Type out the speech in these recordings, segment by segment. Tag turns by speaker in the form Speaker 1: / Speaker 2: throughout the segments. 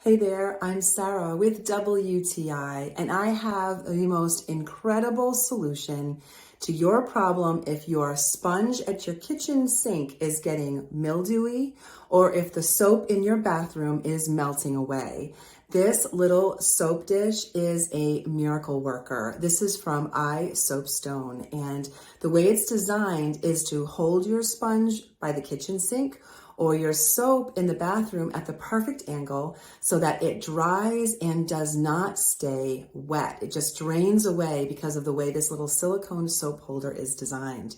Speaker 1: Hey there, I'm Sarah with WTI, and I have the most incredible solution to your problem if your sponge at your kitchen sink is getting mildewy or if the soap in your bathroom is melting away. This little soap dish is a miracle worker. This is from iSoapStone, and the way it's designed is to hold your sponge by the kitchen sink or your soap in the bathroom at the perfect angle so that it dries and does not stay wet. It just drains away because of the way this little silicone soap holder is designed.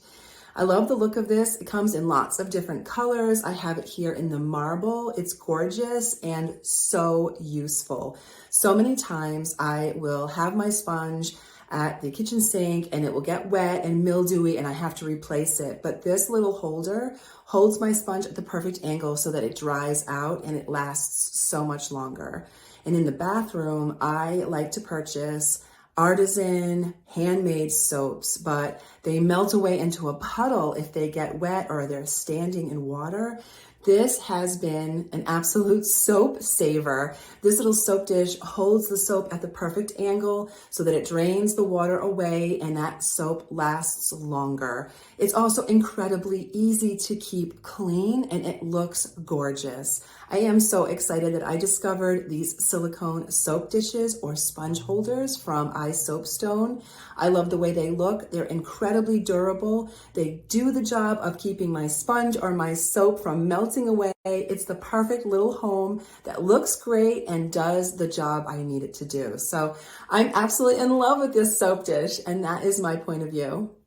Speaker 1: I love the look of this. It comes in lots of different colors. I have it here in the marble. It's gorgeous and so useful. So many times I will have my sponge at the kitchen sink and it will get wet and mildewy and I have to replace it. But this little holder holds my sponge at the perfect angle so that it dries out and it lasts so much longer. And in the bathroom, I like to purchase artisan handmade soaps, but they melt away into a puddle if they get wet or they're standing in water. This has been an absolute soap saver. This little soap dish holds the soap at the perfect angle so that it drains the water away and that soap lasts longer. It's also incredibly easy to keep clean and it looks gorgeous. I am so excited that I discovered these silicone soap dishes or sponge holders from iSoapStone. I love the way they look. They're incredibly durable. They do the job of keeping my sponge or my soap from melting away. It's the perfect little home that looks great and does the job I need it to do. So I'm absolutely in love with this soap dish, and that is my point of view.